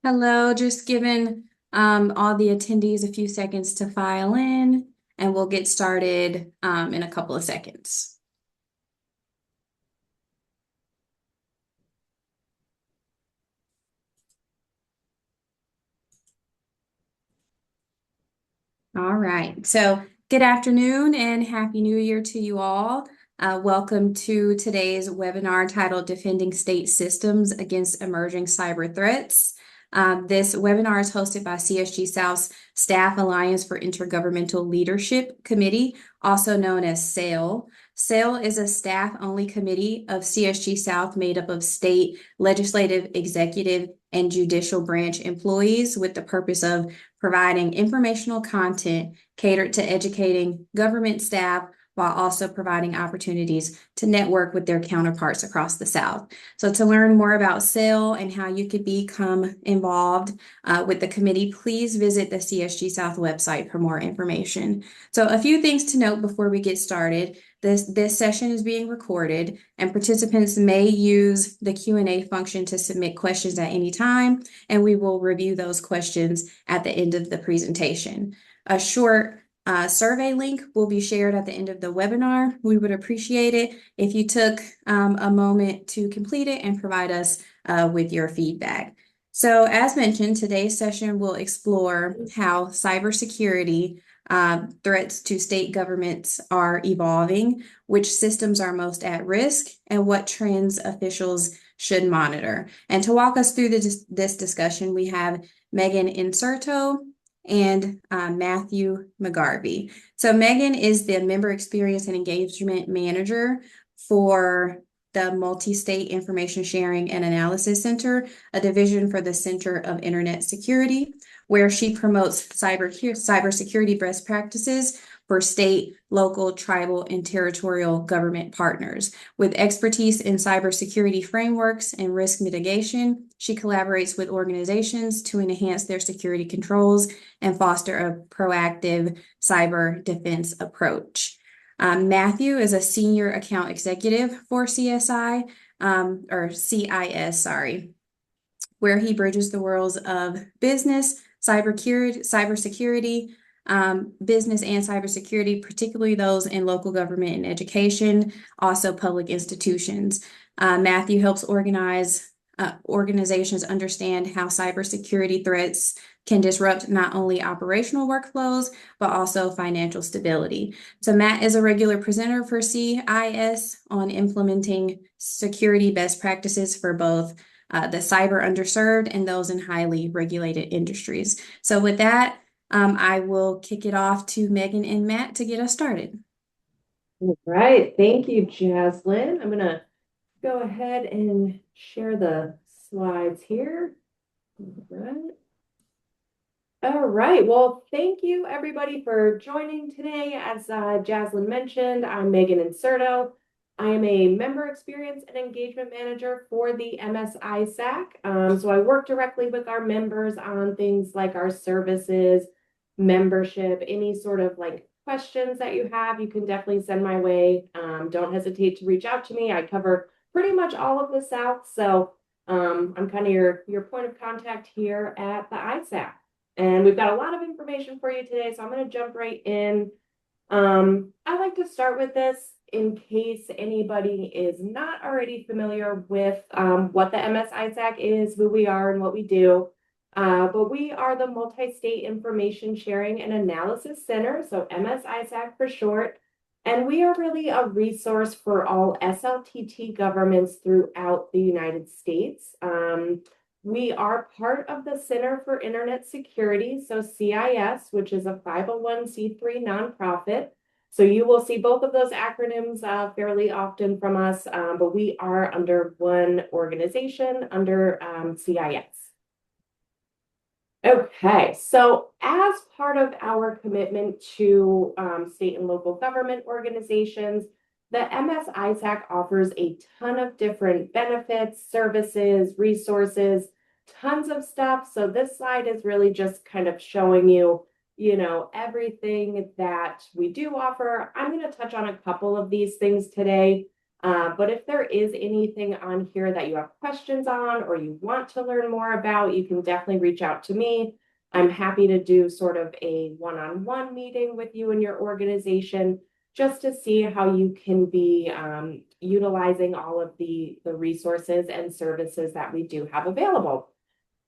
Hello, just giving all the attendees a few seconds to file in, and we'll get started in a couple of seconds. All right, so good afternoon and Happy New Year to you all. Welcome to today's webinar titled Defending State Systems Against Emerging Cyber Threats. This webinar is hosted by CSG South's Staff Alliance for Intergovernmental Leadership Committee, also known as SAIL. SAIL is a staff-only committee of CSG South made up of state, legislative, executive, and judicial branch employees with the purpose of providing informational content catered to educating government staff while also providing opportunities to network with their counterparts across the South. So to learn more about SAIL and how you could become involved with the committee, please visit the CSG South website for more information. So a few things to note before we get started. This session is being recorded, and participants may use the Q&A function to submit questions at any time, and we will review those questions at the end of the presentation. A short survey link will be shared at the end of the webinar. We would appreciate it if you took a moment to complete it and provide us with your feedback. So as mentioned, today's session will explore how cybersecurity threats to state governments are evolving, which systems are most at risk, and what trends officials should monitor. And to walk us through this discussion, we have Megan Inserto and Matthew McGarvey. So Megan is the Member Experience and Engagement Manager for the Multi-State Information Sharing and Analysis Center, a division for the Center of Internet Security, where she promotes cybersecurity best practices for state, local, tribal, and territorial government partners. With expertise in cybersecurity frameworks and risk mitigation, she collaborates with organizations to enhance their security controls and foster a proactive cyber defense approach. Matthew is a senior account executive for CSI, or CIS, sorry, where he bridges the worlds of business, cybersecurity, business and cybersecurity, particularly those in local government and education, also public institutions. Matthew helps organizations understand how cybersecurity threats can disrupt not only operational workflows, but also financial stability. So Matt is a regular presenter for CIS on implementing security best practices for both the cyber underserved and those in highly regulated industries. So with that, I will kick it off to Megan and Matt to get us started. All right, thank you, Jaslyn. I'm going to go ahead and share the slides here. All right. Well, thank you everybody for joining today. As Jaslyn mentioned, I'm Megan Inserto. I am a Member Experience and Engagement Manager for the MSISAC. So I work directly with our members on things like our services, membership, any sort of like questions that you have, you can definitely send my way. Don't hesitate to reach out to me. I cover pretty much all of the South. So I'm kind of your point of contact here at the ISAC. And we've got a lot of information for you today, so I'm going to jump right in. I like to start with this in case anybody is not already familiar with what the MSISAC is, who we are, and what we do. But we are the Multi-State Information Sharing and Analysis Center, so MSISAC for short. And we are really a resource for all SLTT governments throughout the United States. We are part of the Center for Internet Security, so CIS, which is a 501c3 nonprofit. So you will see both of those acronyms fairly often from us, but we are under one organization, under CIS. Okay, so as part of our commitment to state and local government organizations, the MS-ISAC offers a ton of different benefits, services, resources, tons of stuff. So this slide is really just kind of showing you, everything that we do offer. I'm going to touch on a couple of these things today. But if there is anything on here that you have questions on or you want to learn more about, you can definitely reach out to me. I'm happy to do sort of a one-on-one meeting with you and your organization just to see how you can be utilizing all of the resources and services that we do have available.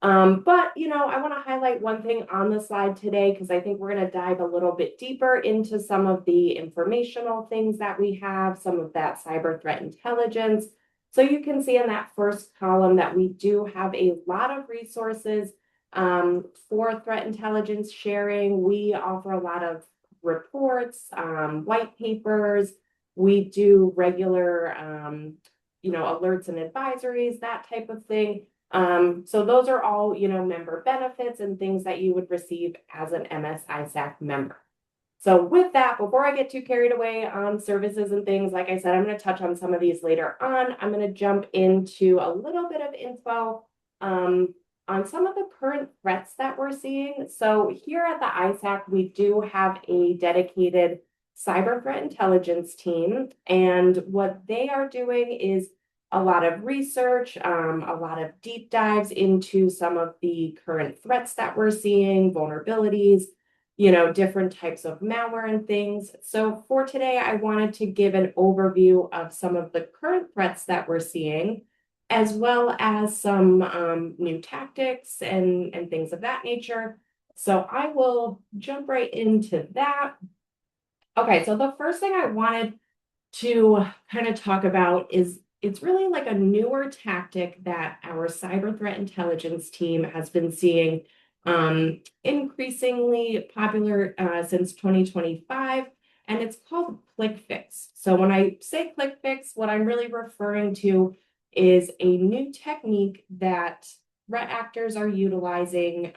But I want to highlight one thing on the slide today because I think we're going to dive a little bit deeper into some of the informational things that we have, some of that cyber threat intelligence. So you can see in that first column that we do have a lot of resources for threat intelligence sharing. We offer a lot of reports, white papers. We do regular, alerts and advisories, that type of thing. So those are all, member benefits and things that you would receive as an MS-ISAC member. So with that, before I get too carried away on services and things, like I said, I'm going to touch on some of these later on. I'm going to jump into a little bit of info on some of the current threats that we're seeing. So here at the ISAC, we do have a dedicated cyber threat intelligence team. And what they are doing is a lot of research, a lot of deep dives into some of the current threats that we're seeing, vulnerabilities, different types of malware and things. So for today, I wanted to give an overview of some of the current threats that we're seeing, as well as some new tactics and things of that nature. So I will jump right into that. Okay, so the first thing I wanted to kind of talk about is it's really like a newer tactic that our cyber threat intelligence team has been seeing increasingly popular since 2025, and it's called click fix. So when I say click fix, what I'm really referring to is a new technique that threat actors are utilizing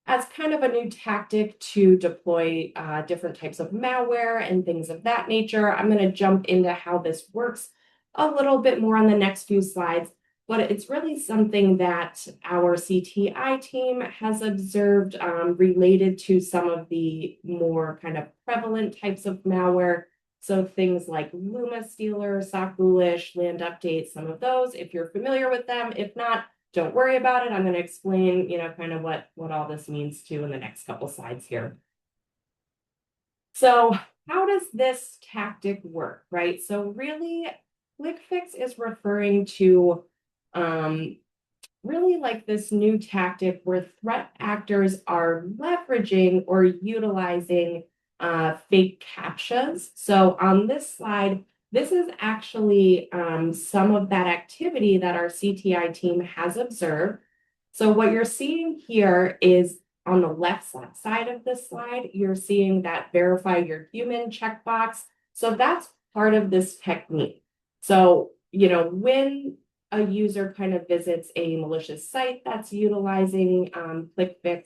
as kind of a new tactic to deploy different types of malware and things of that nature. I'm going to jump into how this works a little bit more on the next few slides, but it's really something that our CTI team has observed related to some of the more kind of prevalent types of malware. So things like Luma Stealer, Sock Ghoulish, Land Update, some of those, if you're familiar with them. If not, don't worry about it. I'm going to explain, kind of what all this means too in the next couple slides here. So how does this tactic work, right? So really, click fix is referring to really like this new tactic where threat actors are leveraging or utilizing fake CAPTCHAs. So on this slide, this is actually some of that activity that our CTI team has observed. So what you're seeing here is on the left side of this slide, you're seeing that verify your human checkbox. So that's part of this technique. So, when a user kind of visits a malicious site that's utilizing ClickFix,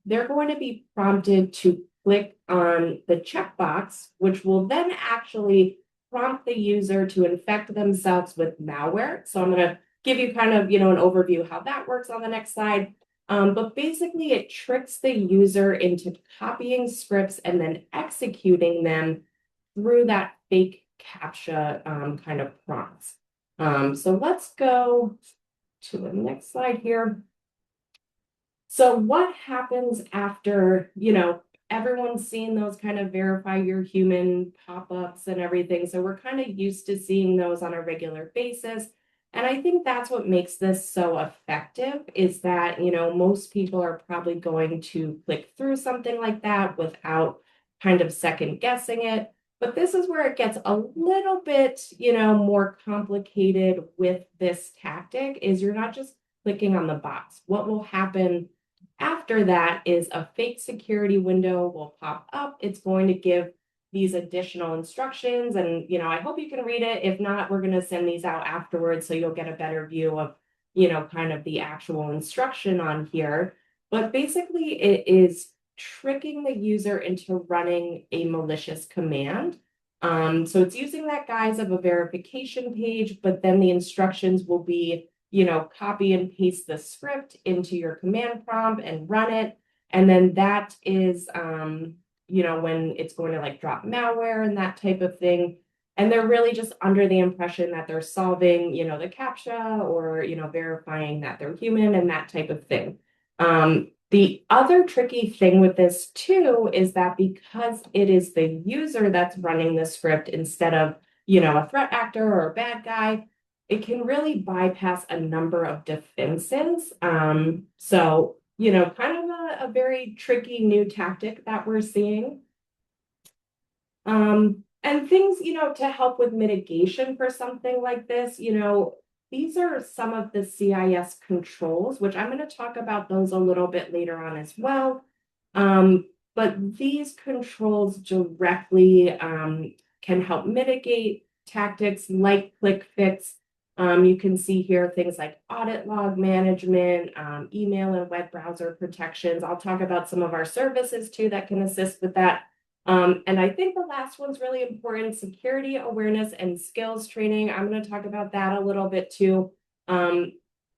they're going to be prompted to click on the checkbox, which will then actually prompt the user to infect themselves with malware. So I'm going to give you kind of, an overview how that works on the next slide. But basically, it tricks the user into copying scripts and then executing them through that fake CAPTCHA kind of prompts. So let's go to the next slide here. So what happens after, everyone's seen those kind of verify your human pop-ups and everything. So we're kind of used to seeing those on a regular basis. And I think that's what makes this so effective is that, most people are probably going to click through something like that without kind of second guessing it. But this is where it gets a little bit, more complicated with this tactic is you're not just clicking on the box. What will happen after that is a fake security window will pop up. It's going to give these additional instructions. And, I hope you can read it. If not, we're going to send these out afterwards so you'll get a better view of, kind of the actual instruction on here. But basically it is tricking the user into running a malicious command. So it's using that guise of a verification page, but then the instructions will be, copy and paste the script into your command prompt and run it. And then that is, when it's going to like drop malware and that type of thing. And they're really just under the impression that they're solving, the CAPTCHA or, verifying that they're human and that type of thing. The other tricky thing with this too is that because it is the user that's running the script instead of, a threat actor or a bad guy, it can really bypass a number of defenses. So, kind of a very tricky new tactic that we're seeing. And things, to help with mitigation for something like this, these are some of the CIS controls, which I'm going to talk about those a little bit later on as well. But these controls directly can help mitigate tactics like click fix. You can see here things like audit log management, email and web browser protections. I'll talk about some of our services too that can assist with that. And I think the last one's really important, security awareness and skills training. I'm going to talk about that a little bit too,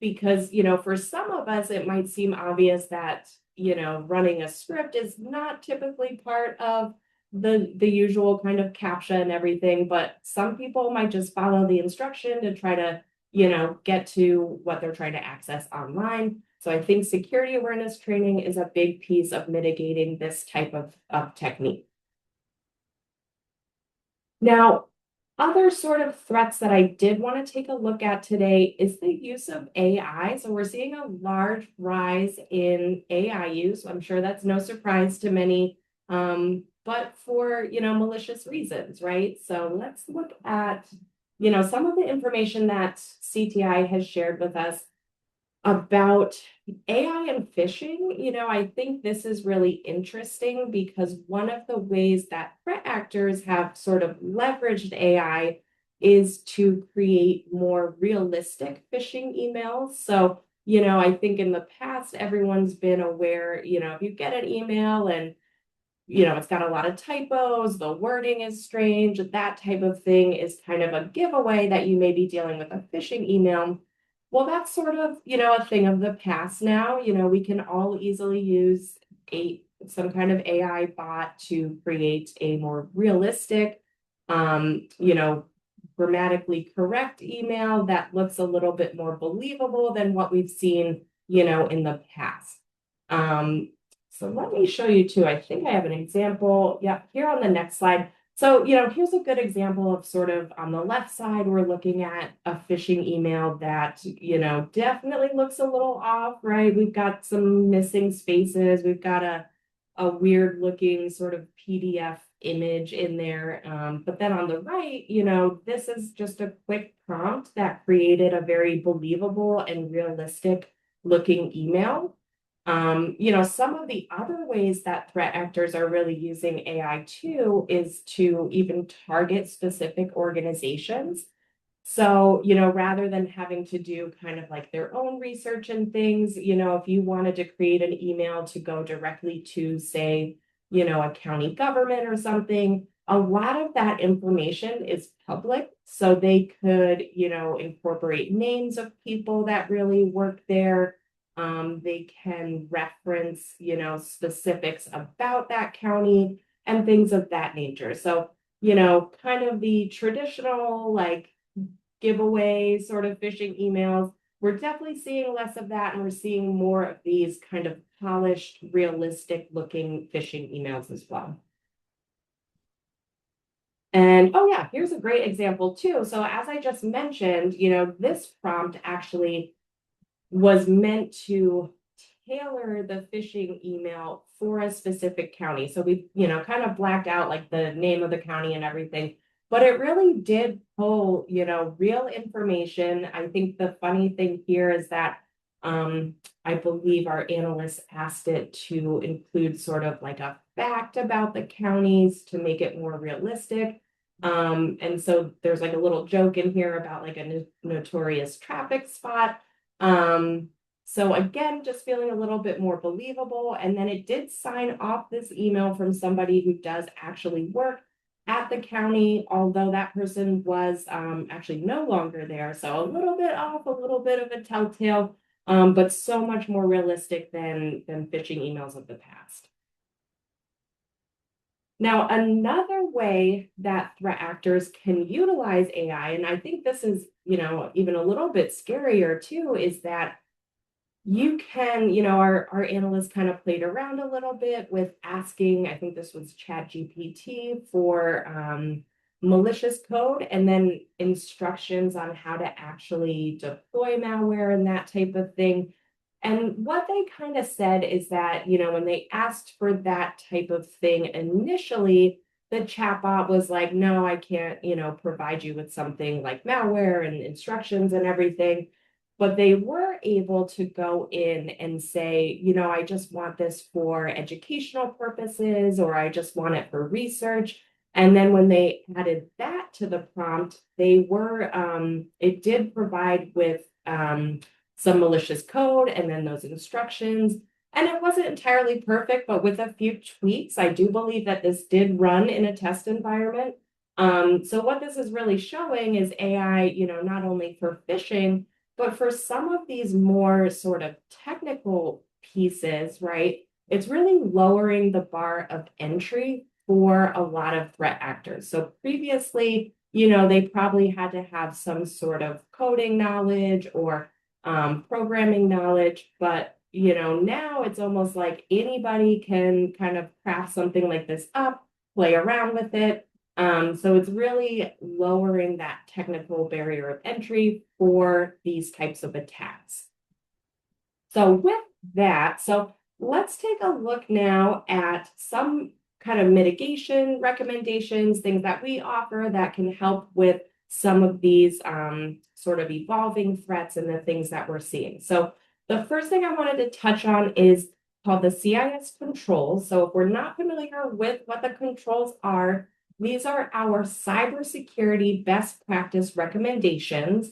because, for some of us, it might seem obvious that, running a script is not typically part of the usual kind of CAPTCHA and everything, but some people might just follow the instruction to try to, get to what they're trying to access online. So I think security awareness training is a big piece of mitigating this type of technique. Now, other sort of threats that I did want to take a look at today is the use of AI. So we're seeing a large rise in AI use. I'm sure that's no surprise to many, but for, malicious reasons, right? So let's look at, some of the information that CTI has shared with us about AI and phishing. I think this is really interesting because one of the ways that threat actors have sort of leveraged AI is to create more realistic phishing emails. So, I think in the past, everyone's been aware, if you get an email and it's got a lot of typos, the wording is strange, that type of thing is kind of a giveaway that you may be dealing with a phishing email. Well, that's sort of, a thing of the past now. We can all easily use some kind of AI bot to create a more realistic, grammatically correct email that looks a little bit more believable than what we've seen, in the past. So let me show you too. I think I have an example. Yeah, here on the next slide. So, here's a good example of sort of on the left side, we're looking at a phishing email that, definitely looks a little off, right? We've got some missing spaces. We've got a weird looking sort of PDF image in there. But then on the right, this is just a quick prompt that created a very believable and realistic looking email. Some of the other ways that threat actors are really using AI too is to even target specific organizations. So, rather than having to do kind of like their own research and things, if you wanted to create an email to go directly to, say, a county government or something, a lot of that information is public. So they could, incorporate names of people that really work there. They can reference, specifics about that county and things of that nature. So, kind of the traditional like giveaway sort of phishing emails, we're definitely seeing less of that, and we're seeing more of these kind of polished, realistic looking phishing emails as well. And oh yeah, here's a great example too. So as I just mentioned, this prompt actually was meant to tailor the phishing email for a specific county. So we, kind of blacked out like the name of the county and everything, but it really did pull, real information. I think the funny thing here is that I believe our analysts asked it to include sort of like a fact about the counties to make it more realistic. And so there's like a little joke in here about like a notorious traffic spot. So again, just feeling a little bit more believable. And then it did sign off this email from somebody who does actually work at the county, although that person was actually no longer there. So a little bit off, a little bit of a telltale, but so much more realistic than phishing emails of the past. Now, another way that threat actors can utilize AI, and I think this is, even a little bit scarier too, is that you can, our analysts kind of played around a little bit with asking, I think this was ChatGPT for malicious code and then instructions on how to actually deploy malware and that type of thing. And what they kind of said is that, when they asked for that type of thing initially, the chatbot was like, no, I can't, provide you with something like malware and instructions and everything. But they were able to go in and say, I just want this for educational purposes, or I just want it for research. And then when they added that to the prompt, it did provide with some malicious code and then those instructions. And it wasn't entirely perfect, but with a few tweaks, I do believe that this did run in a test environment. So what this is really showing is AI, not only for phishing, but for some of these more sort of technical pieces, right, it's really lowering the bar of entry for a lot of threat actors. So previously, they probably had to have some sort of coding knowledge or programming knowledge, but now it's almost like anybody can kind of craft something like this up, play around with it. So it's really lowering that technical barrier of entry for these types of attacks. So with that, let's take a look now at some kind of mitigation recommendations, things that we offer that can help with some of these sort of evolving threats and the things that we're seeing. So the first thing I wanted to touch on is called the CIS controls. So if we're not familiar with what the controls are, these are our cybersecurity best practice recommendations.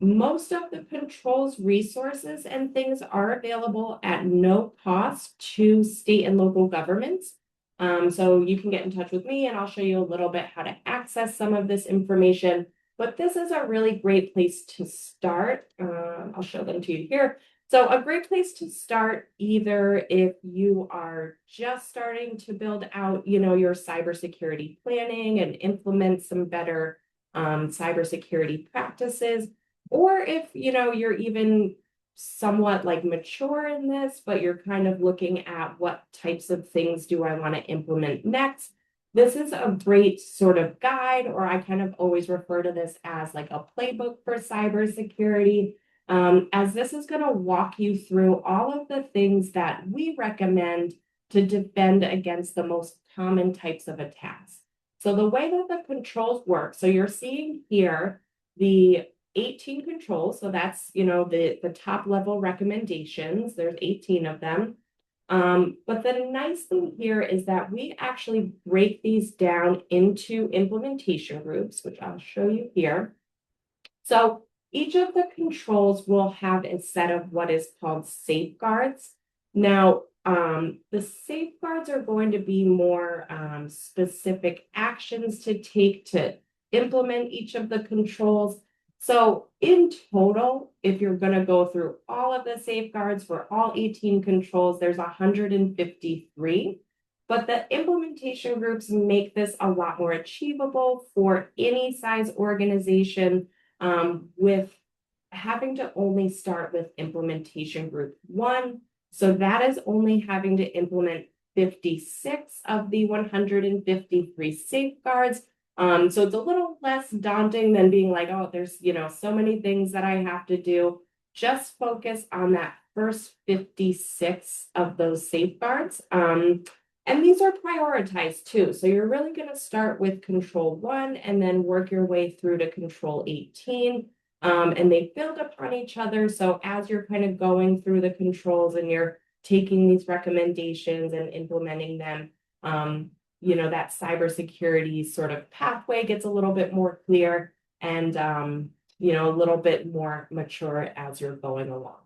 Most of the controls resources and things are available at no cost to state and local governments. So you can get in touch with me and I'll show you a little bit how to access some of this information. But this is a really great place to start. I'll show them to you here. So a great place to start, either if you are just starting to build out, your cybersecurity planning and implement some better cybersecurity practices, or if, you're even somewhat like mature in this, but you're kind of looking at what types of things do I want to implement next. This is a great sort of guide, or I kind of always refer to this as like a playbook for cybersecurity, as this is going to walk you through all of the things that we recommend to defend against the most common types of attacks. So the way that the controls work, so you're seeing here the 18 controls. So that's, the top level recommendations. There's 18 of them. But the nice thing here is that we actually break these down into implementation groups, which I'll show you here. So each of the controls will have a set of what is called safeguards. Now, the safeguards are going to be more specific actions to take to implement each of the controls. So in total, if you're going to go through all of the safeguards for all 18 controls, there's 153. But the implementation groups make this a lot more achievable for any size organization, with having to only start with implementation group 1. So that is only having to implement 56 of the 153 safeguards. So it's a little less daunting than being like, oh, there's, so many things that I have to do. Just focus on that first 56 of those safeguards. And these are prioritized too. So you're really going to start with control 1 and then work your way through to control 18. And they build upon each other. So as you're kind of going through the controls and you're taking these recommendations and implementing them, that cybersecurity sort of pathway gets a little bit more clear. And a little bit more mature as you're going along.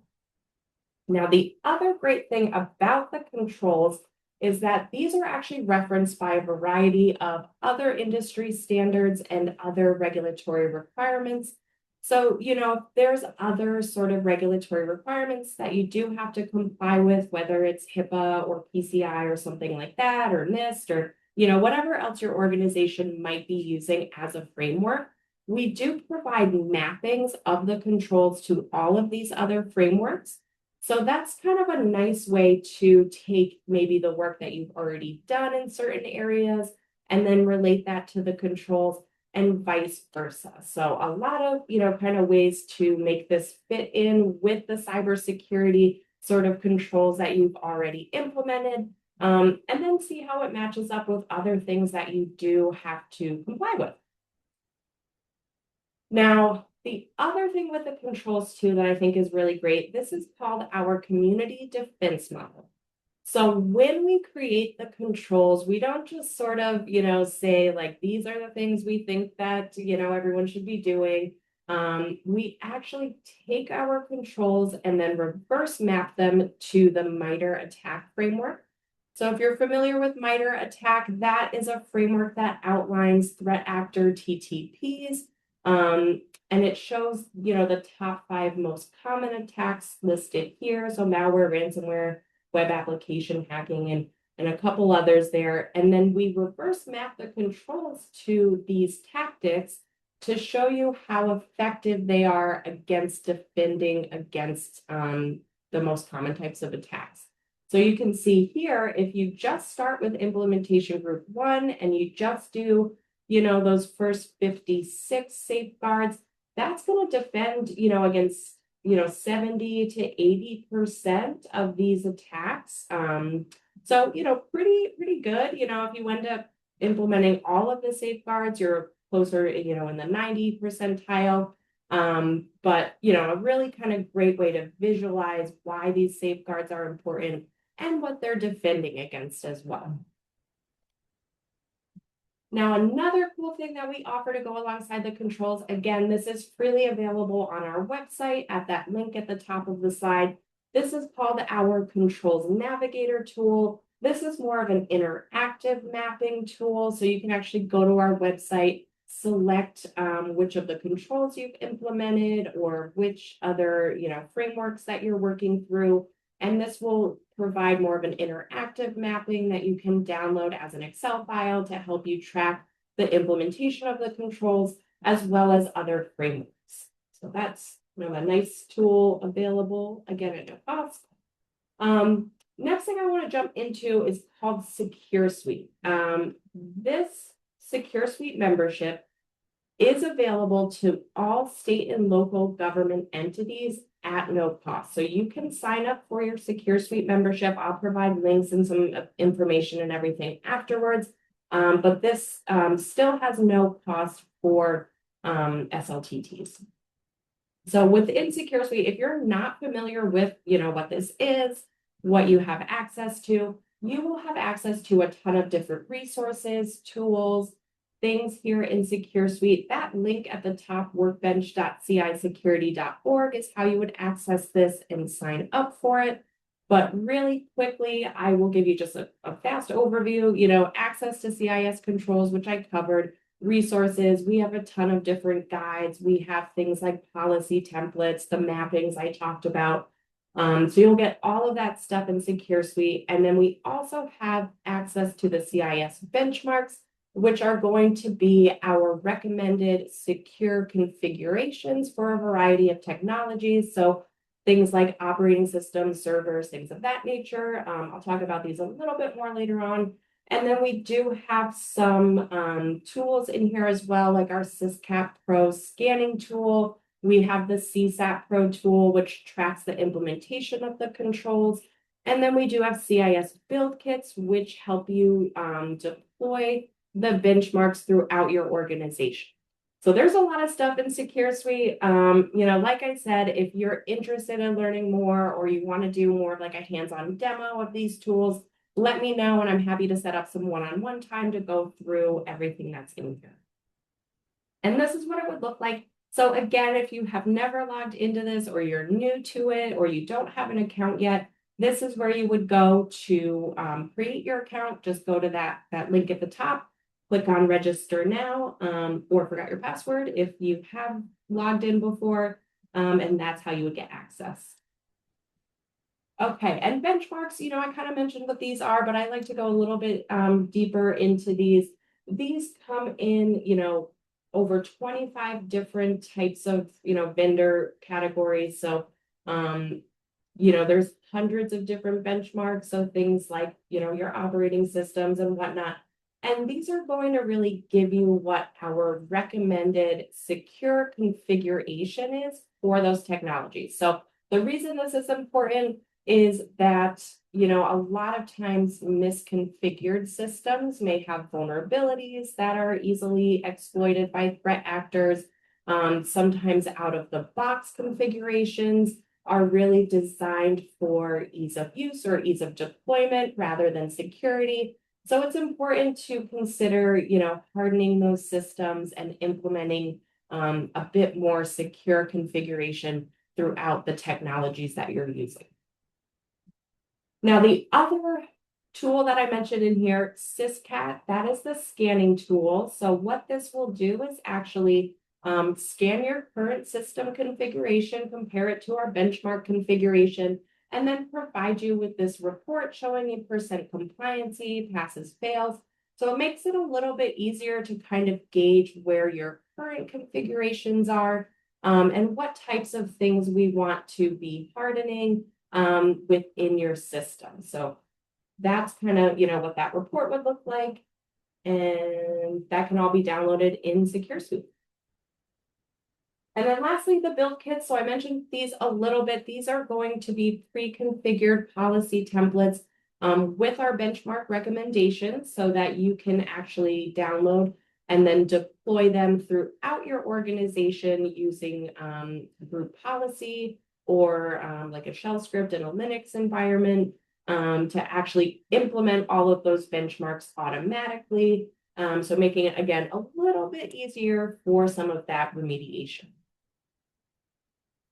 Now, the other great thing about the controls is that these are actually referenced by a variety of other industry standards and other regulatory requirements. So, if there's other sort of regulatory requirements that you do have to comply with, whether it's HIPAA or PCI or something like that, or NIST, or, whatever else your organization might be using as a framework, we do provide mappings of the controls to all of these other frameworks. So that's kind of a nice way to take maybe the work that you've already done in certain areas and then relate that to the controls and vice versa. So a lot of, kind of ways to make this fit in with the cybersecurity sort of controls that you've already implemented, and then see how it matches up with other things that you do have to comply with. Now, the other thing with the controls too that I think is really great, this is called our community defense model. So when we create the controls, we don't just sort of, say like, these are the things we think that, everyone should be doing. We actually take our controls and then reverse map them to the MITRE ATT&CK framework. So if you're familiar with MITRE ATT&CK, that is a framework that outlines threat actor TTPs. And it shows, the top 5 most common attacks listed here. So malware, ransomware, web application hacking, and a couple others there. And then we reverse map the controls to these tactics to show you how effective they are against defending against the most common types of attacks. So you can see here, if you just start with implementation group 1 and you just do, those first 56 safeguards, that's going to defend, against, 70 to 80% of these attacks. So, pretty good. If you end up implementing all of the safeguards, you're closer, in the 90 percentile. But, a really kind of great way to visualize why these safeguards are important and what they're defending against as well. Now, another cool thing that we offer to go alongside the controls, again, this is freely available on our website at that link at the top of the slide. This is called our Controls Navigator tool. This is more of an interactive mapping tool. So you can actually go to our website, select which of the controls you've implemented or which other, frameworks that you're working through. And this will provide more of an interactive mapping that you can download as an Excel file to help you track the implementation of the controls as well as other frameworks. So that's a nice tool available, again, at no cost. Next thing I want to jump into is called Secure Suite. This Secure Suite membership is available to all state and local government entities at no cost. So you can sign up for your Secure Suite membership. I'll provide links and some information and everything afterwards. But this still has no cost for SLTTs. So within Secure Suite, if you're not familiar with, what this is, what you have access to, you will have access to a ton of different resources, tools, things here in Secure Suite. That link at the top, workbench.cisecurity.org, is how you would access this and sign up for it. But really quickly, I will give you just a fast overview, access to CIS controls, which I covered, resources. We have a ton of different guides. We have things like policy templates, the mappings I talked about. So you'll get all of that stuff in Secure Suite. And then we also have access to the CIS benchmarks, which are going to be our recommended secure configurations for a variety of technologies. So things like operating systems, servers, things of that nature. I'll talk about these a little bit more later on. And then we do have some tools in here as well, like our SysCap Pro scanning tool. We have the CSAT Pro tool, which tracks the implementation of the controls. And then we do have CIS build kits, which help you deploy the benchmarks throughout your organization. So there's a lot of stuff in Secure Suite. Like I said, if you're interested in learning more or you want to do more of like a hands-on demo of these tools, let me know and I'm happy to set up some one-on-one time to go through everything that's in here. And this is what it would look like So again, if you have never logged into this or you're new to it or you don't have an account yet, this is where you would go to create your account. Just go to that link at the top, click on register now, or forgot your password if you have logged in before, and that's how you would get access. Okay, and benchmarks, I kind of mentioned what these are, but I like to go a little bit deeper into these. These come in, over 25 different types of, vendor categories. So, there's hundreds of different benchmarks. So things like, your operating systems and whatnot. And these are going to really give you what our recommended secure configuration is for those technologies. So the reason this is important is that, a lot of times misconfigured systems may have vulnerabilities that are easily exploited by threat actors. Sometimes out of the box configurations are really designed for ease of use or ease of deployment rather than security. So it's important to consider, hardening those systems and implementing a bit more secure configuration throughout the technologies that you're using. Now, the other tool that I mentioned in here, SysCat, that is the scanning tool. So what this will do is actually scan your current system configuration, compare it to our benchmark configuration, and then provide you with this report showing you percent compliancy, passes, fails. So it makes it a little bit easier to kind of gauge where your current configurations are and what types of things we want to be hardening within your system. So that's kind of, what that report would look like. And that can all be downloaded in Secure Suite. And then lastly, the build kits. So I mentioned these a little bit. These are going to be pre-configured policy templates with our benchmark recommendations so that you can actually download and then deploy them throughout your organization using group policy or like a shell script in a Linux environment to actually implement all of those benchmarks automatically. So making it, again, a little bit easier for some of that remediation.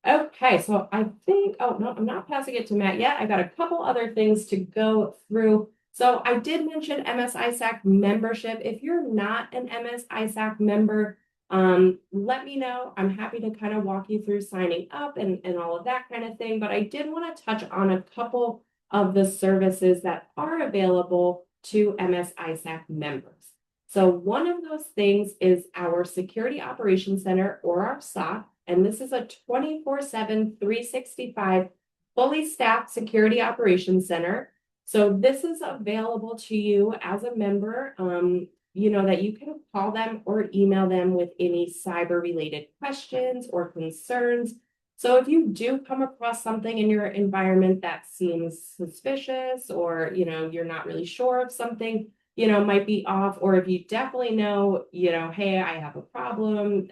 Okay, so I think, oh, no, I'm not passing it to Matt yet. I got a couple other things to go through. So I did mention MS-ISAC membership. If you're not an MS-ISAC member, let me know. I'm happy to kind of walk you through signing up and all of that kind of thing. But I did want to touch on a couple of the services that are available to MS-ISAC members. So one of those things is our Security Operations Center, or our SOC. And this is a 24/7, 365 fully staffed security operations center. So this is available to you as a member, that you can call them or email them with any cyber related questions or concerns. So if you do come across something in your environment that seems suspicious or, you're not really sure of something, might be off, or if you definitely know, hey, I have a problem,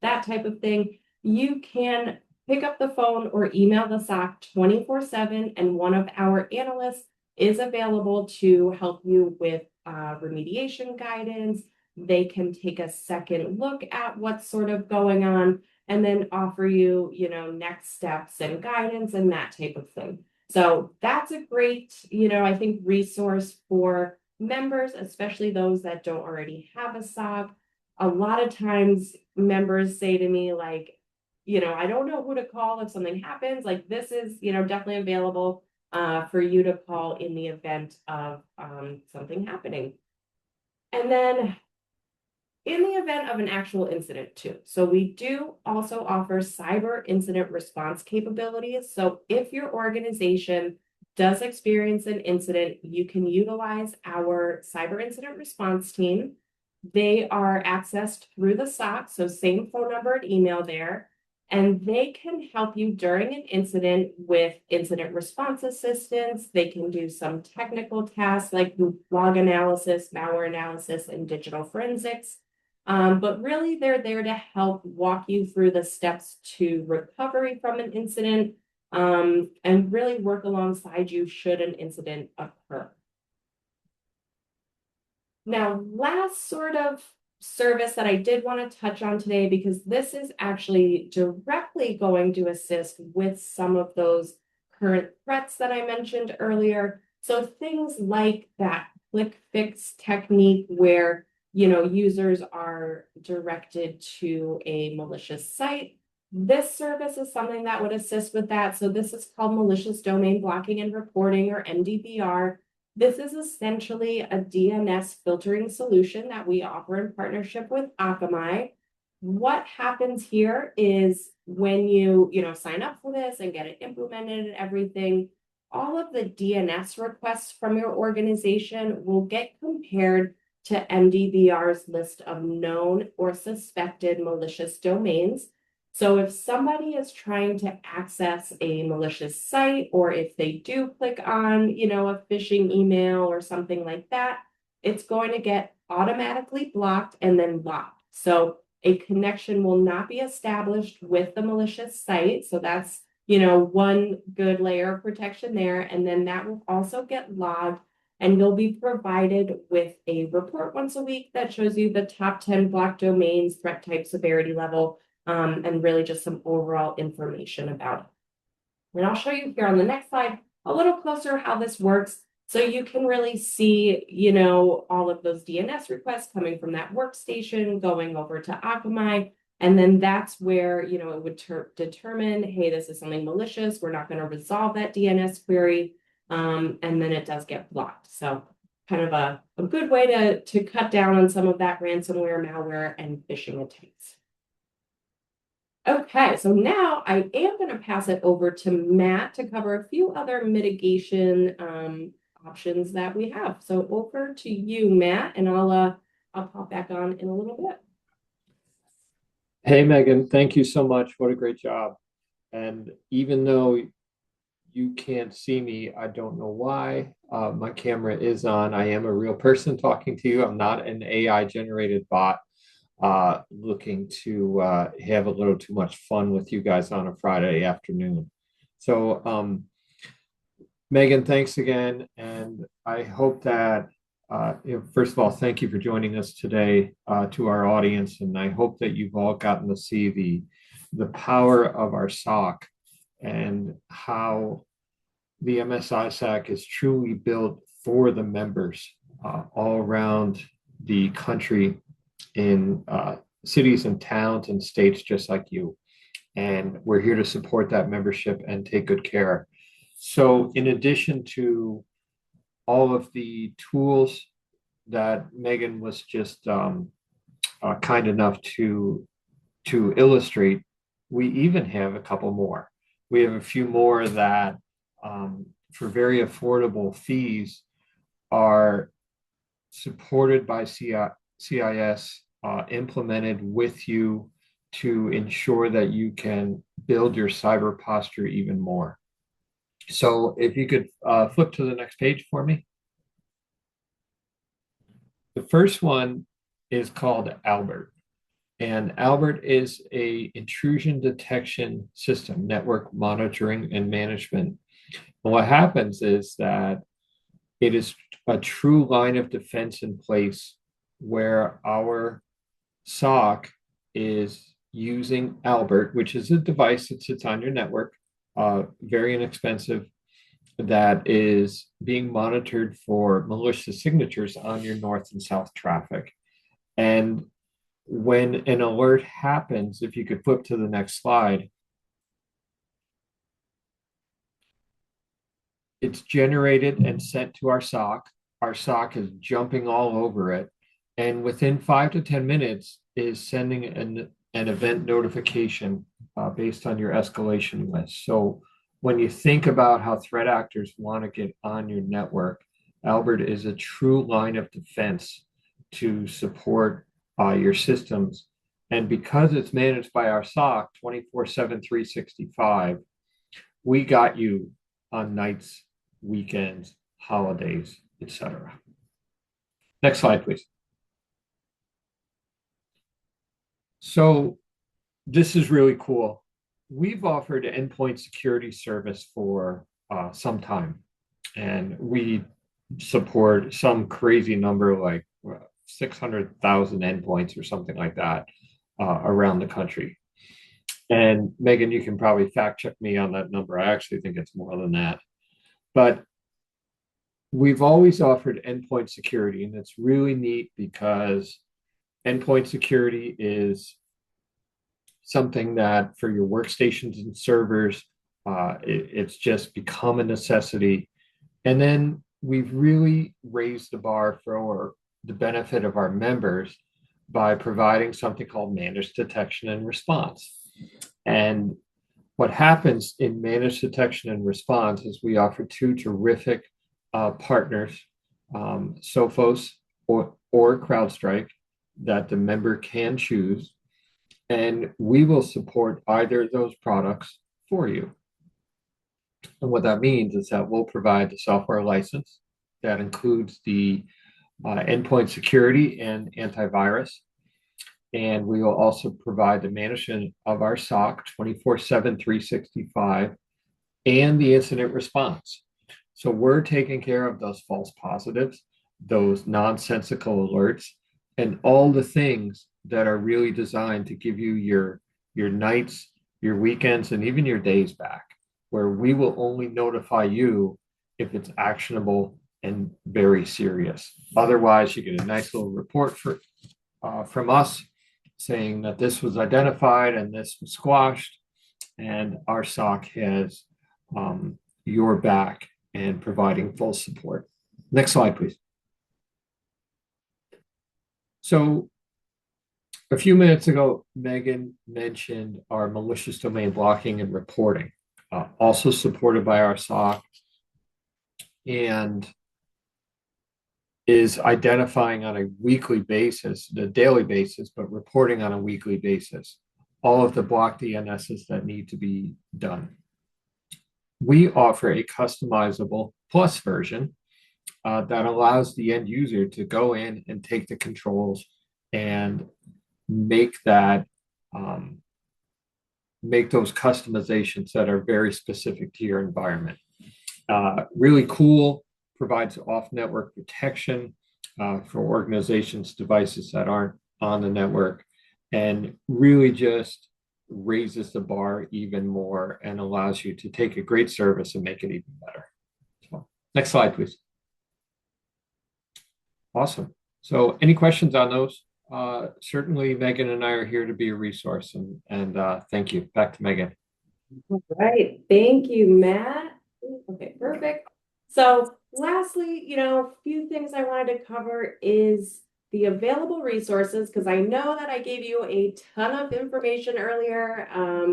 that type of thing, you can pick up the phone or email the SOC 24/7, and one of our analysts is available to help you with remediation guidance. They can take a second look at what's sort of going on and then offer you, next steps and guidance and that type of thing. So that's a great, I think, resource for members, especially those that don't already have a SOC. A lot of times members say to me, like, I don't know who to call if something happens. Like, this is, definitely available for you to call in the event of something happening. And then in the event of an actual incident too. So we do also offer cyber incident response capabilities. So if your organization does experience an incident, you can utilize our cyber incident response team. They are accessed through the SOC, so same phone number and email there, and they can help you during an incident with incident response assistance. They can do some technical tasks like log analysis, malware analysis, and digital forensics. But really, they're there to help walk you through the steps to recovery from an incident and really work alongside you should an incident occur. Now, last sort of service that I did want to touch on today, because this is actually directly going to assist with some of those current threats that I mentioned earlier. So things like that click fix technique where, users are directed to a malicious site. This service is something that would assist with that. So this is called malicious domain blocking and reporting, or MDBR. This is essentially a DNS filtering solution that we offer in partnership with Akamai. What happens here is when you sign up for this and get it implemented and everything, all of the DNS requests from your organization will get compared to MDBR's list of known or suspected malicious domains. So if somebody is trying to access a malicious site, or if they do click on, a phishing email or something like that, it's going to get automatically blocked and then locked. So a connection will not be established with the malicious site. So that's, one good layer of protection there. And then that will also get logged, and you'll be provided with a report once a week that shows you the top 10 blocked domains, threat type, severity level, and really just some overall information about it. And I'll show you here on the next slide a little closer how this works, so you can really see, all of those DNS requests coming from that workstation going over to Akamai. And then that's where, it would determine, hey, this is something malicious. We're not going to resolve that DNS query. And then it does get blocked. So kind of a good way to cut down on some of that ransomware, malware, and phishing attempts. Okay, so now I am going to pass it over to Matt to cover a few other mitigation options that we have. So over to you, Matt, and I'll pop back on in a little bit. Hey, Megan, thank you so much. What a great job. And even though you can't see me, I don't know why. My camera is on. I am a real person talking to you. I'm not an AI generated bot looking to have a little too much fun with you guys on a Friday afternoon. So, Megan, thanks again. And I hope that, first of all, thank you for joining us today to our audience. And I hope that you've all gotten to see the power of our SOC and how the MSI SAC is truly built for the members all around the country, in cities and towns and states just like you. And we're here to support that membership and take good care. So in addition to all of the tools that Megan was just kind enough to illustrate, we even have a couple more. We have a few more that for very affordable fees are supported by CIS, implemented with you to ensure that you can build your cyber posture even more. So if you could flip to the next page for me. The first one is called Albert. And Albert is a intrusion detection system, network monitoring and management. And what happens is that it is a true line of defense in place where our SOC is using Albert, which is a device that sits on your network, very inexpensive, that is being monitored for malicious signatures on your north and south traffic. And when an alert happens, if you could flip to the next slide, it's generated and sent to our SOC. Our SOC is jumping all over it. And within 5 to 10 minutes is sending an event notification based on your escalation list. So when you think about how threat actors want to get on your network, Albert is a true line of defense to support your systems. And because it's managed by our SOC 24/7, 365, we got you on nights, weekends, holidays, etc. Next slide, please. So this is really cool. We've offered endpoint security service for some time, and we support some crazy number like 600,000 endpoints or something like that around the country. And Megan, you can probably fact check me on that number. I actually think it's more than that. But we've always offered endpoint security, and it's really neat because endpoint security is something that for your workstations and servers, it's just become a necessity. And then we've really raised the bar for the benefit of our members by providing something called managed detection and response. And what happens in managed detection and response is we offer two terrific partners, Sophos or CrowdStrike, that the member can choose. And we will support either of those products for you. And what that means is that we'll provide the software license that includes the endpoint security and antivirus. And we will also provide the management of our SOC 24/7, 365, and the incident response. So we're taking care of those false positives, those nonsensical alerts, and all the things that are really designed to give you your nights, your weekends, and even your days back, where we will only notify you if it's actionable and very serious. Otherwise, you get a nice little report from us saying that this was identified and this was squashed, and our SOC has your back and providing full support. Next slide, please. So a few minutes ago, Megan mentioned our malicious domain blocking and reporting, also supported by our SOC, and is identifying on a weekly basis, the daily basis, but reporting on a weekly basis, all of the blocked DNSs that need to be done. We offer a customizable plus version that allows the end user to go in and take the controls and make that make those customizations that are very specific to your environment. Really cool, provides off-network protection for organizations' devices that aren't on the network, and really just raises the bar even more and allows you to take a great service and make it even better. So, next slide, please. Awesome. So any questions on those? Certainly Megan and I are here to be a resource, and thank you. Back to Megan. All right. Thank you, Matt. Okay, perfect. So lastly, a few things I wanted to cover is the available resources, because I know that I gave you a ton of information earlier,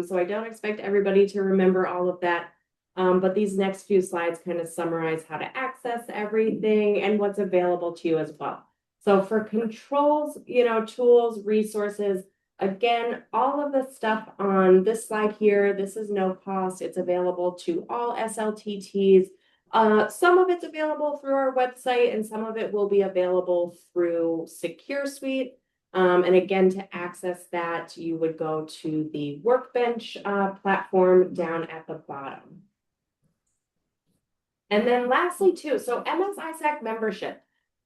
so I don't expect everybody to remember all of that. But these next few slides kind of summarize how to access everything and what's available to you as well. So for controls, tools, resources, again, all of the stuff on this slide here, this is no cost. It's available to all SLTTs. Some of it's available through our website, and some of it will be available through Secure Suite. And again, to access that, you would go to the Workbench platform down at the bottom. And then lastly, too, so MS ISAC membership.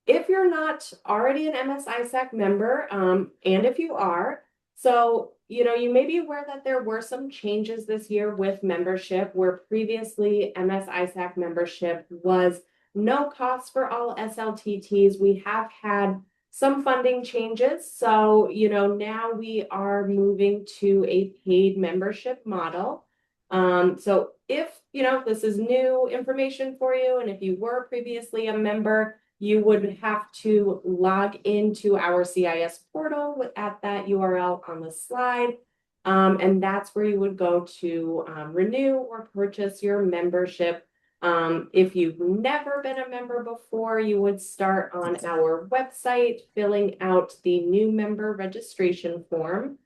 If you're not already an MS ISAC member, and if you are, so, you may be aware that there were some changes this year with membership, where previously MS ISAC membership was no cost for all SLTTs. We have had some funding changes. So, now we are moving to a paid membership model. So if, this is new information for you, and if you were previously a member, you would have to log into our CIS portal at that URL on the slide. And that's where you would go to renew or purchase your membership. If you've never been a member before, you would start on our website, filling out the new member registration form.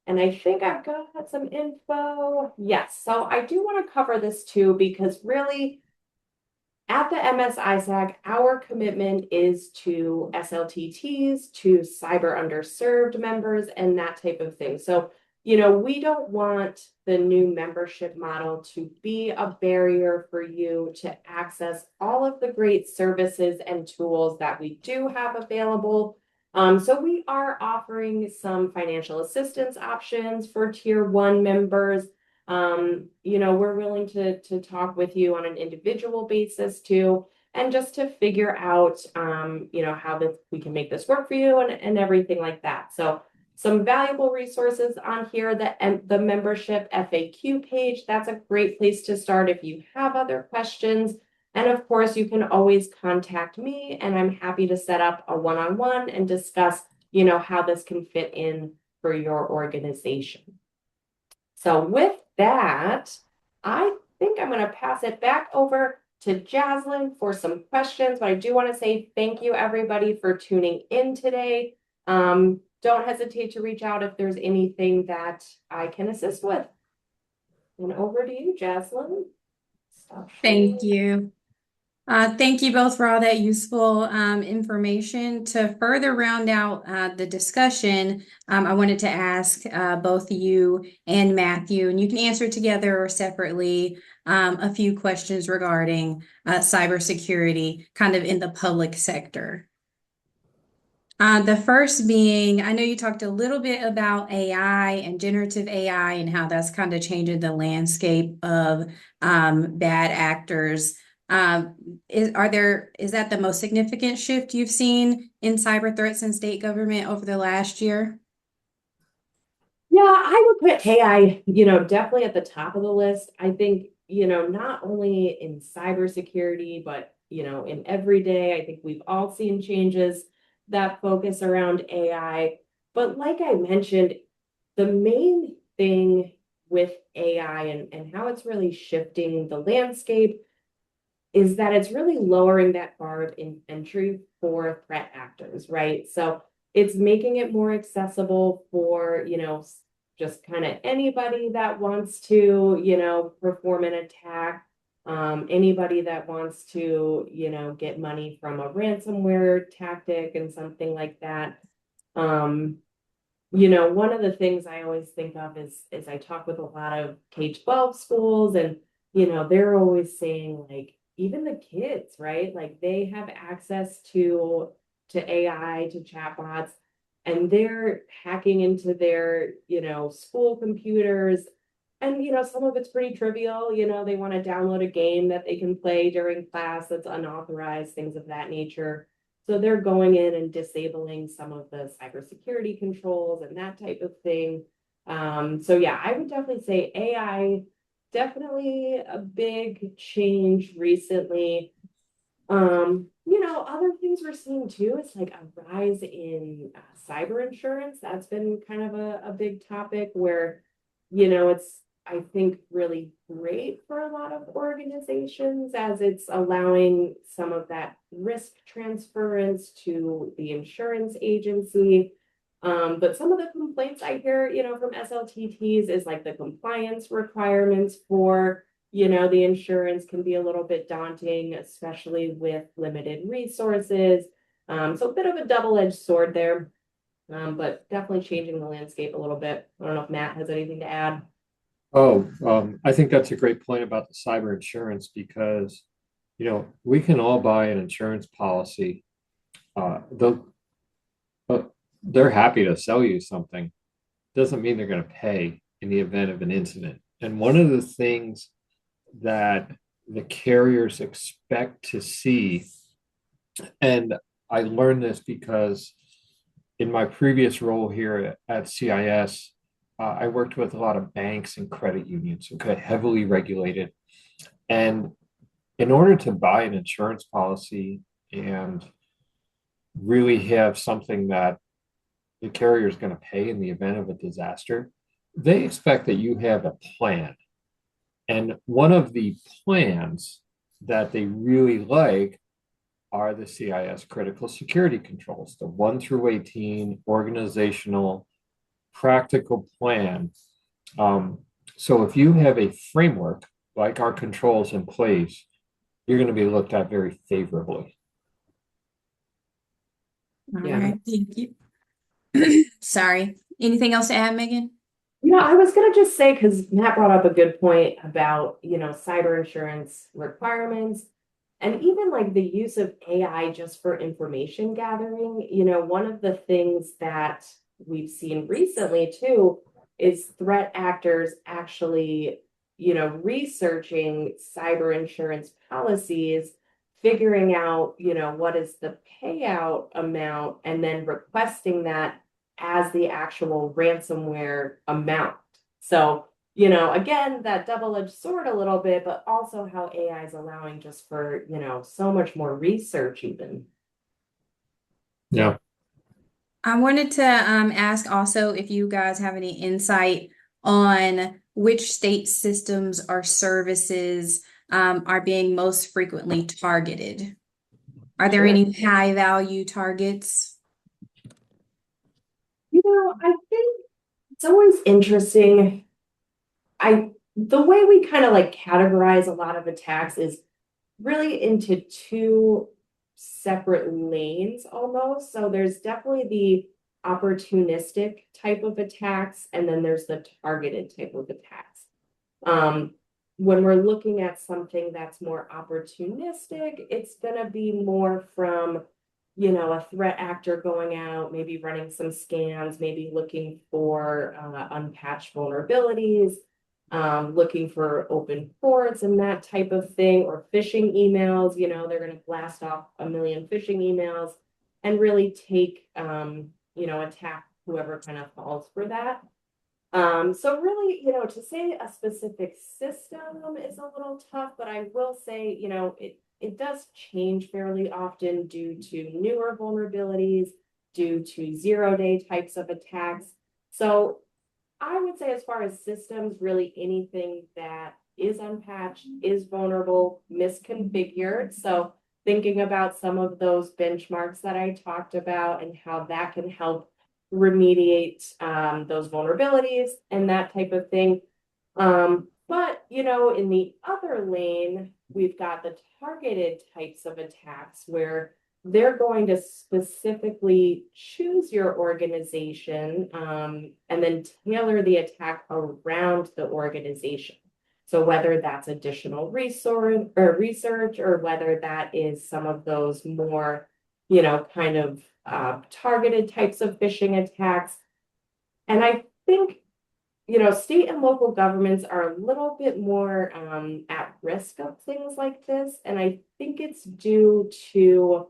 And I think I've got some info. Yes, so I do want to cover this too, because really, at the MS ISAC, our commitment is to SLTTs, to cyber underserved members, and that type of thing. So, we don't want the new membership model to be a barrier for you to access all of the great services and tools that we do have available. So we are offering some financial assistance options for Tier 1 members. We're willing to talk with you on an individual basis too, and just to figure out, how we can make this work for you and everything like that. So some valuable resources on here, the membership FAQ page. That's a great place to start if you have other questions. And of course, you can always contact me, and I'm happy to set up a one-on-one and discuss, how this can fit in for your organization. So with that, I think I'm going to pass it back over to Jaslyn for some questions, but I do want to say thank you everybody for tuning in today. Don't hesitate to reach out if there's anything that I can assist with. And over to you, Jaslyn. Thank you. Thank you both for all that useful information. To further round out the discussion, I wanted to ask both you and Matthew, and you can answer together or separately, a few questions regarding cybersecurity kind of in the public sector. The first being, I know you talked a little bit about AI and generative AI and how that's kind of changing the landscape of bad actors. Is that the most significant shift you've seen in cyber threats in state government over the last year? Yeah, I would put AI, definitely at the top of the list. I think, not only in cybersecurity, but, in everyday, I think we've all seen changes that focus around AI. But like I mentioned, the main thing with AI and how it's really shifting the landscape is that it's really lowering that bar of entry for threat actors, right? So it's making it more accessible for, just kind of anybody that wants to, perform an attack, anybody that wants to, get money from a ransomware tactic and something like that. One of the things I always think of is I talk with a lot of K-12 schools, and they're always saying, like, even the kids, right? Like, they have access to AI, to chatbots, and they're hacking into their, school computers. And some of it's pretty trivial. They want to download a game that they can play during class that's unauthorized, things of that nature. So they're going in and disabling some of the cybersecurity controls and that type of thing. So yeah, I would definitely say AI, definitely a big change recently. Other things we're seeing too is like a rise in cyber insurance. That's been kind of a big topic where, it's, I think, really great for a lot of organizations as it's allowing some of that risk transference to the insurance agency. But some of the complaints I hear, from SLTTs is like the compliance requirements for, the insurance can be a little bit daunting, especially with limited resources. So a bit of a double-edged sword there, but definitely changing the landscape a little bit. I don't know if Matt has anything to add. I think that's a great point about the cyber insurance because, we can all buy an insurance policy. But they're happy to sell you something. Doesn't mean they're going to pay in the event of an incident. And one of the things that the carriers expect to see, and I learned this because in my previous role here at CIS, I worked with a lot of banks and credit unions, okay, heavily regulated. And in order to buy an insurance policy and really have something that the carrier is going to pay in the event of a disaster, they expect that you have a plan. And one of the plans that they really like are the CIS critical security controls, the 1 through 18 organizational practical plan. So if you have a framework like our controls in place, you're going to be looked at very favorably. All right, thank you. Sorry. Anything else to add, Megan? I was going to just say, because Matt brought up a good point about, cyber insurance requirements. And even like the use of AI just for information gathering, one of the things that we've seen recently too is threat actors actually, researching cyber insurance policies, figuring out, what is the payout amount, and then requesting that as the actual ransomware amount. So again, that double-edged sword a little bit, but also how AI is allowing just for, so much more research even. Yeah. I wanted to ask also if you guys have any insight on which state systems or services are being most frequently targeted. Are there Sure. any high value targets? I think it's always interesting. The way we kind of like categorize a lot of attacks is really into two separate lanes almost. So there's definitely the opportunistic type of attacks, and then there's the targeted type of attacks. When we're looking at something that's more opportunistic, it's going to be more from, a threat actor going out, maybe running some scans, maybe looking for unpatched vulnerabilities, looking for open ports and that type of thing, or phishing emails. They're going to blast off a million phishing emails and really take, attack whoever kind of falls for that. So really, to say a specific system is a little tough, but I will say, it does change fairly often due to newer vulnerabilities, due to zero-day types of attacks. So I would say as far as systems, really anything that is unpatched, is vulnerable, misconfigured. So thinking about some of those benchmarks that I talked about and how that can help remediate those vulnerabilities and that type of thing. But, in the other lane, we've got the targeted types of attacks where they're going to specifically choose your organization and then tailor the attack around the organization. So whether that's additional research or whether that is some of those more, kind of targeted types of phishing attacks. And I think, state and local governments are a little bit more at risk of things like this. And I think it's due to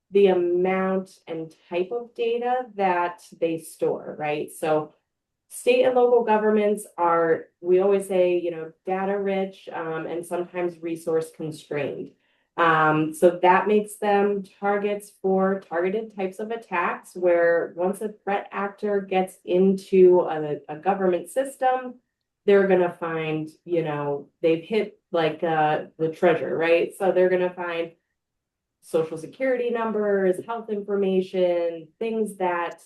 the amount and type of data that they store, right? So state and local governments are, we always say, data rich and sometimes resource constrained. So that makes them targets for targeted types of attacks where once a threat actor gets into a government system, they're going to find, they've hit like the treasure, right? So they're going to find social security numbers, health information, things that,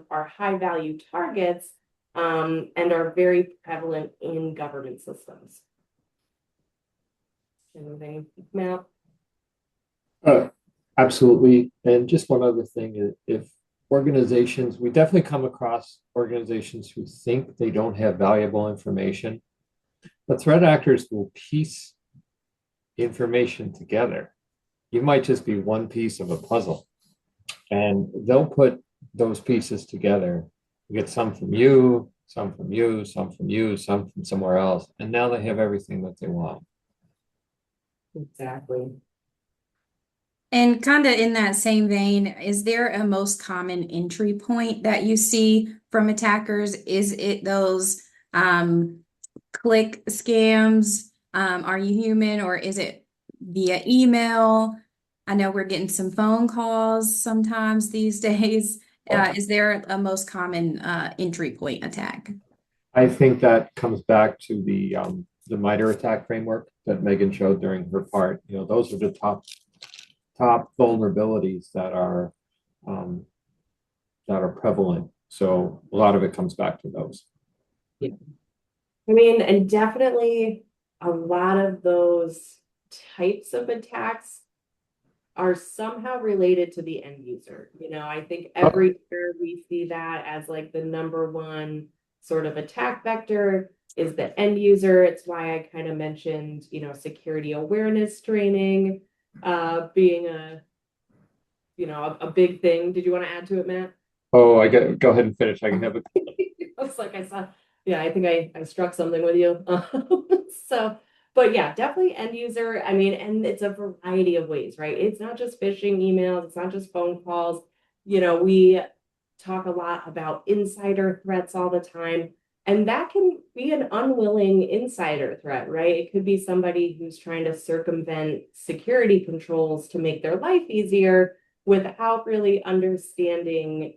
are high value targets and are very prevalent in government systems. Anything, Matt? Absolutely. And just one other thing, if organizations, we definitely come across organizations who think they don't have valuable information, but threat actors will piece information together. You might just be one piece of a puzzle, and they'll put those pieces together. You get some from you, some from you, some from you, some from somewhere else, and now they have everything that they want. Exactly. And kind of in that same vein, is there a most common entry point that you see from attackers? Is it those click scams? Are you human, or is it via email? I know we're getting some phone calls sometimes these days. Is there a most common entry point attack? I think that comes back to the MITRE attack framework that Megan showed during her part. Those are the top vulnerabilities that are prevalent. So a lot of it comes back to those. Yeah. I mean, and definitely a lot of those types of attacks are somehow related to the end user. I think every year we see that as like the number one sort of attack vector is the end user. It's why I kind of mentioned, security awareness training. being a big thing. Did you want to add to it, Matt? Oh, go ahead and finish. I can have a I was like, I saw, yeah, I think I struck something with you. So, but yeah, definitely end user. I mean, and it's a variety of ways, right? It's not just phishing emails, it's not just phone calls. We talk a lot about insider threats all the time, and that can be an unwilling insider threat, right? It could be somebody who's trying to circumvent security controls to make their life easier without really understanding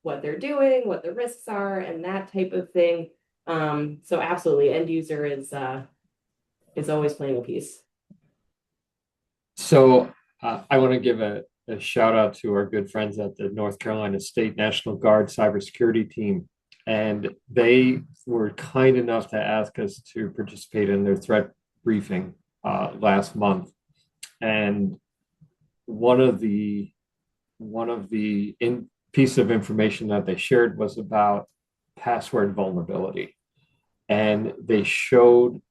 what they're doing, what the risks are, and that type of thing. So absolutely, end user is always playing a piece. So I want to give a shout out to our good friends at the North Carolina State National Guard Cybersecurity team. And they were kind enough to ask us to participate in their threat briefing last month. And one of the piece of information that they shared was about password vulnerability. And they showed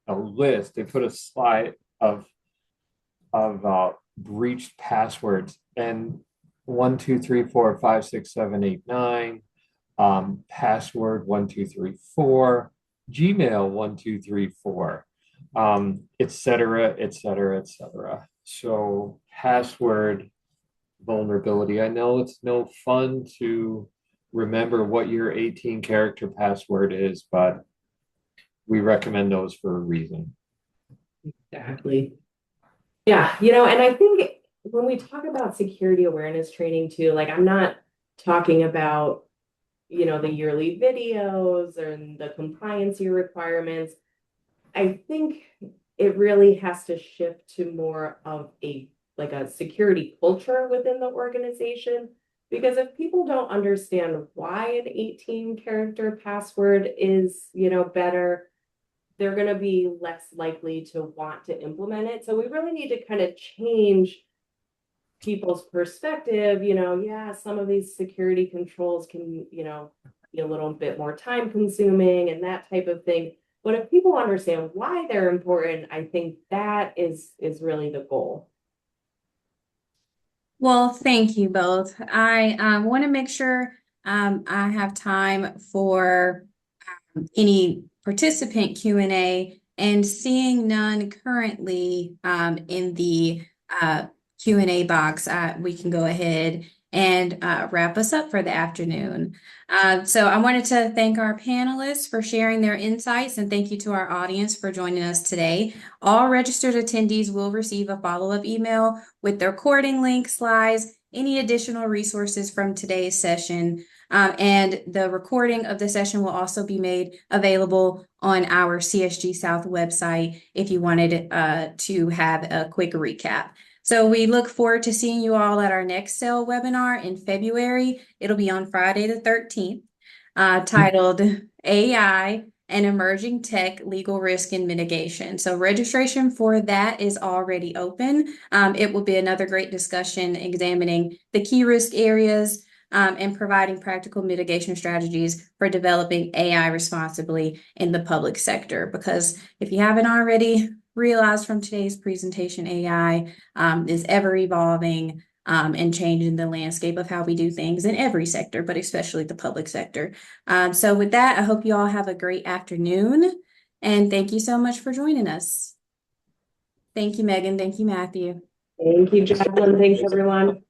a list, they put a slide of breached passwords and 1 2 3 4 5 6 7 8 9, password 1 2 3 4, Gmail 1 2 3 4, et cetera, et cetera, et cetera. So password vulnerability. I know it's no fun to remember what your 18 character password is, but we recommend those for a reason. Exactly. Yeah, and I think when we talk about security awareness training too, like I'm not talking about, the yearly videos or the compliancy requirements. I think it really has to shift to more of a security culture within the organization. Because if people don't understand why an 18 character password is, better, they're going to be less likely to want to implement it. So we really need to kind of change people's perspective. Yeah, some of these security controls can, be a little bit more time consuming and that type of thing. But if people understand why they're important, I think that is really the goal. Well, thank you both. I want to make sure I have time for any participant Q&A, and seeing none currently in the Q&A box, we can go ahead and wrap us up for the afternoon. So I wanted to thank our panelists for sharing their insights, and thank you to our audience for joining us today. All registered attendees will receive a follow-up email with the recording link, slides, any additional resources from today's session. And the recording of the session will also be made available on our CSG South website if you wanted to have a quick recap. So we look forward to seeing you all at our next SAIL webinar in February. It'll be on Friday the 13th, titled AI and Emerging Tech Legal Risk and Mitigation. So registration for that is already open. It will be another great discussion examining the key risk areas and providing practical mitigation strategies for developing AI responsibly in the public sector. Because if you haven't already realized from today's presentation, AI is ever evolving and changing the landscape of how we do things in every sector, but especially the public sector. So with that, I hope you all have a great afternoon, and thank you so much for joining us. Thank you, Megan. Thank you, Matthew. Thank you, Jacqueline. Thanks, everyone.